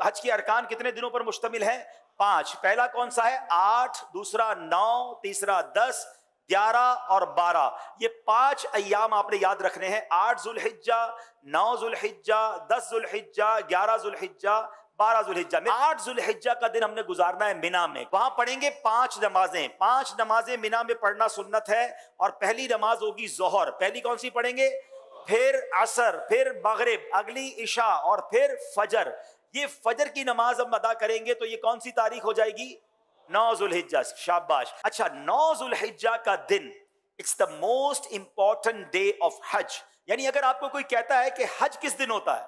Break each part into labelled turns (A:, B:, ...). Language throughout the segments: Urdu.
A: تو حج کے ارکان کتنے دنوں پر مشتمل ہیں؟ 5۔ پہلا کون سا ہے؟ 8، دوسرا 9، تیسرا 10، 11 اور 12۔ یہ 5 ایام آپ نے یاد رکھنے ہیں، 8 ذوالحجہ، 9 ذوالحجہ، 10 ذوالحجہ، 11 ذوالحجہ، 12 ذوالحجہ میں 8 ذوالحجہ کا دن ہم نے گزارنا ہے مینا میں۔ وہاں پڑھیں گے 5 نمازیں، 5 نمازیں مینا میں پڑھنا سنت ہے۔ اور پہلی نماز ہوگی ظہر، پہلی کون سی پڑھیں گے؟ پھر عصر، پھر مغرب، اگلی عشاء اور پھر فجر۔ یہ فجر کی نماز ہم ادا کریں گے تو یہ کون سی تاریخ ہو جائے گی؟ 9 ذوالحجہ۔ شاباش۔ اچھا، 9 ذوالحجہ کا دن it's the most important day of حج۔ یعنی اگر آپ کو کوئی کہتا ہے کہ حج کس دن ہوتا ہے،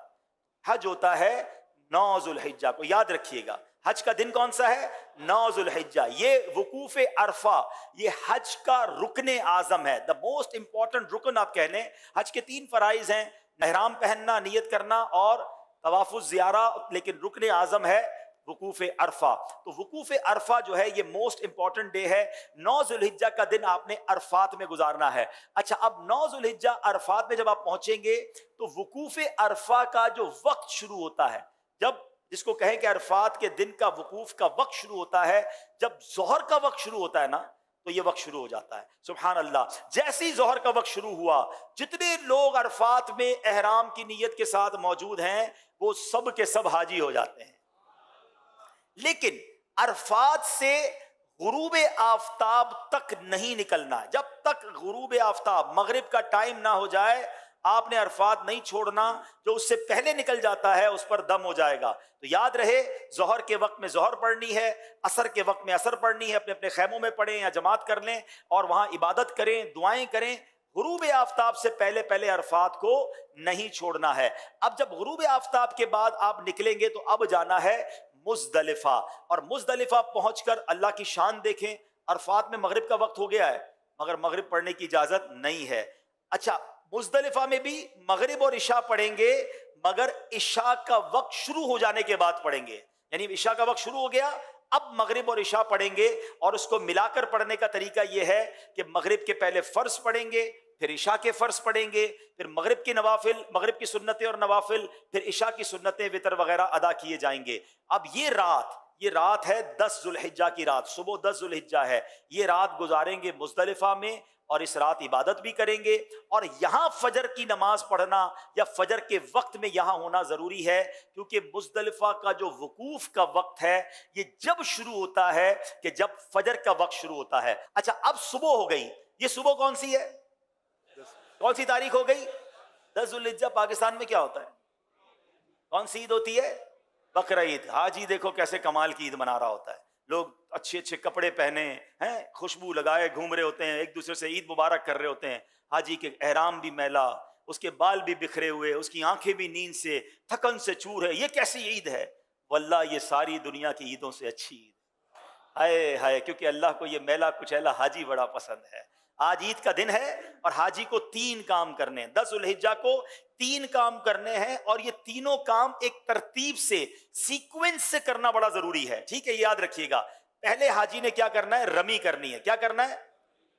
A: حج ہوتا ہے 9 ذوالحجہ کو، یاد رکھیے گا۔ حج کا دن کون سا ہے؟ 9 ذوالحجہ۔ یہ وقوف عرفہ، یہ حج کا رکن اعظم ہے، دا موسٹ امپورٹنٹ رکن آپ کہہ لیں۔ حج کے 3 فرائض ہیں، احرام پہننا، نیت کرنا اور طواف الزیارہ، لیکن رکن اعظم ہے وقوف عرفہ۔ تو وقوف عرفہ جو ہے یہ موسٹ امپورٹنٹ ڈے ہے۔ 9 ذوالحجہ کا دن آپ نے عرفات میں گزارنا ہے۔ اچھا، اب 9 ذوالحجہ عرفات میں جب آپ پہنچیں گے تو وقوف عرفہ کا جو وقت شروع ہوتا ہے، جب جس کو کہیں کہ عرفات کے دن کا وقوف کا وقت شروع ہوتا ہے، جب ظہر کا وقت شروع ہوتا ہے نا تو یہ وقت شروع ہو جاتا ہے۔ سبحان اللہ۔ جیسے ہی ظہر کا وقت شروع ہوا، جتنے لوگ عرفات میں احرام کی نیت کے ساتھ موجود ہیں وہ سب کے سب حاجی ہو جاتے ہیں۔ لیکن عرفات سے غروب آفتاب تک نہیں نکلنا۔ جب تک غروب آفتاب، مغرب کا ٹائم نہ ہو جائے، آپ نے عرفات نہیں چھوڑنا۔ جو اس سے پہلے نکل جاتا ہے اس پر دم ہو جائے گا۔ تو یاد رہے، ظہر کے وقت میں ظہر پڑھنی ہے، عصر کے وقت میں عصر پڑھنی ہے۔ اپنے اپنے خیموں میں پڑھیں یا جماعت کر لیں اور وہاں عبادت کریں، دعائیں کریں۔ غروب آفتاب سے پہلے پہلے عرفات کو نہیں چھوڑنا ہے۔ اب جب غروب آفتاب کے بعد آپ نکلیں گے تو اب جانا ہے مزدلفہ، اور مزدلفہ پہنچ کر اللہ کی شان دیکھیں۔ عرفات میں مغرب کا وقت ہو گیا ہے مگر مغرب پڑھنے کی اجازت نہیں ہے۔ اچھا، مزدلفہ میں بھی مغرب اور عشاء پڑھیں گے مگر عشاء کا وقت شروع ہو جانے کے بعد پڑھیں گے۔ یعنی عشاء کا وقت شروع ہو گیا، اب مغرب اور عشاء پڑھیں گے، اور اس کو ملا کر پڑھنے کا طریقہ یہ ہے کہ مغرب کے پہلے فرض پڑھیں گے، پھر عشاء کے فرض پڑھیں گے، پھر مغرب کی نوافل، مغرب کی سنتیں اور نوافل، پھر عشاء کی سنتیں وتر وغیرہ ادا کیے جائیں گے۔ اب یہ رات ہے 10 ذوالحجہ کی رات، صبح 10 ذوالحجہ ہے، یہ رات گزاریں گے مزدلفہ میں، اور اس رات عبادت بھی کریں گے۔ اور یہاں فجر کی نماز پڑھنا یا فجر کے وقت میں یہاں ہونا ضروری ہے، کیونکہ مزدلفہ کا جو وقوف کا وقت ہے یہ جب شروع ہوتا ہے کہ جب فجر کا وقت شروع ہوتا ہے۔ اچھا، اب صبح ہو گئی، یہ صبح کون سی ہے؟ کون سی تاریخ ہو گئی؟ 10 ذوالحجہ۔ پاکستان میں کیا ہوتا ہے؟ کون سی عید ہوتی ہے؟ بقرعید۔ حاجی دیکھو کیسے کمال کی عید منا رہا ہوتا ہے، لوگ اچھے اچھے کپڑے پہنے ہیں، خوشبو لگائے گھوم رہے ہوتے ہیں، ایک دوسرے سے عید مبارک کر رہے ہوتے ہیں۔ حاجی کے احرام بھی میلا، اس کے بال بھی بکھرے ہوئے، اس کی آنکھیں بھی نیند سے، تھکن سے چور ہے۔ یہ کیسی عید ہے؟ واللہ یہ ساری دنیا کی عیدوں سے اچھی عید، ہائے ہائے، کیونکہ اللہ کو یہ میلا کچیلا حاجی بڑا پسند ہے۔ آج عید کا دن ہے اور حاجی کو 3 کام کرنے ہیں، 10 ذوالحجہ کو 3 کام کرنے ہیں، اور یہ تینوں کام ایک ترتیب سے، سیکوینس سے کرنا بڑا ضروری ہے۔ ٹھیک ہے، یاد رکھیے گا۔ پہلے حاجی نے کیا کرنا ہے؟ رمی کرنی ہے۔ کیا کرنا ہے؟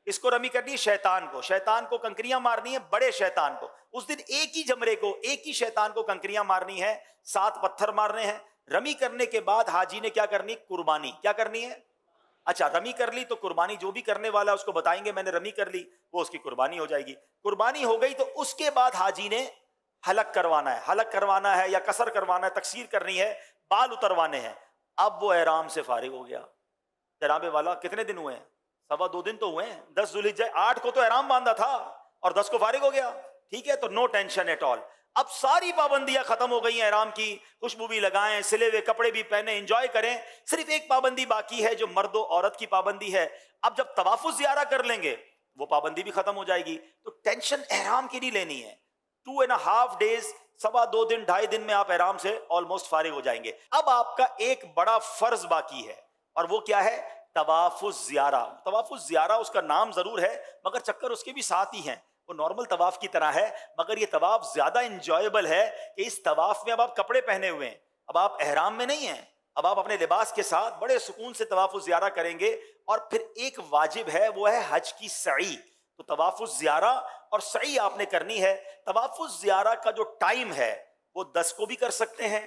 A: اس کو رمی کرنی ہے شیطان کو کنکریاں مارنی ہے، بڑے شیطان کو۔ اس دن ایک ہی جمرے کو، ایک ہی شیطان کو کنکریاں مارنی ہے، 7 پتھر مارنے ہیں۔ رمی کرنے کے بعد حاجی نے کیا کرنی؟ قربانی۔ کیا کرنی ہے؟ اچھا، رمی کر لی تو قربانی، جو بھی کرنے والا اس کو بتائیں گے میں نے رمی کر لی، وہ اس کی قربانی ہو جائے گی۔ قربانی ہو گئی تو اس کے بعد حاجی نے حلق کروانا ہے یا قصر کروانا ہے، تقصیر کرنی ہے، بال اتروانے ہیں۔ اب وہ احرام سے فارغ ہو گیا۔ جناب والا کتنے دن ہوئے ہیں؟ 2.25 دن تو ہوئے ہیں۔ 10 ذوالحجہ، 8 کو تو احرام باندھا تھا اور 10 کو فارغ ہو گیا۔ ٹھیک ہے، تو نو ٹینشن ایٹ آل۔ اب ساری پابندیاں ختم ہو گئی ہیں احرام کی، خوشبو بھی لگائیں، سلے ہوئے کپڑے بھی پہنے، انجوائے کریں۔ صرف ایک پابندی باقی ہے جو مرد و عورت کی پابندی ہے۔ اب جب طواف الزیارہ کر لیں گے وہ پابندی بھی ختم ہو جائے گی، تو ٹینشن احرام کی نہیں لینی ہے۔ 2.5 days، 2.25 دن، 2.5 دن میں آپ احرام سے آلموسٹ فارغ ہو جائیں گے۔ اب آپ کا ایک بڑا فرض باقی ہے، اور وہ کیا ہے؟ طواف الزیارہ۔ طواف الزیارہ اس کا نام ضرور ہے مگر چکر اس کے بھی ساتھ ہی ہیں، وہ نارمل طواف کی طرح ہے، مگر یہ طواف زیادہ انجوائبل ہے کہ اس طواف میں اب آپ کپڑے پہنے ہوئے ہیں، اب آپ احرام میں نہیں ہیں، اب آپ اپنے لباس کے ساتھ بڑے سکون سے طواف الزیارہ کریں گے۔ اور پھر ایک واجب ہے، وہ ہے حج کی سعی۔ تو طواف الزیارہ اور سعی آپ نے کرنی ہے۔ طواف الزیارہ کا جو ٹائم ہے وہ 10 کو بھی کر سکتے ہیں،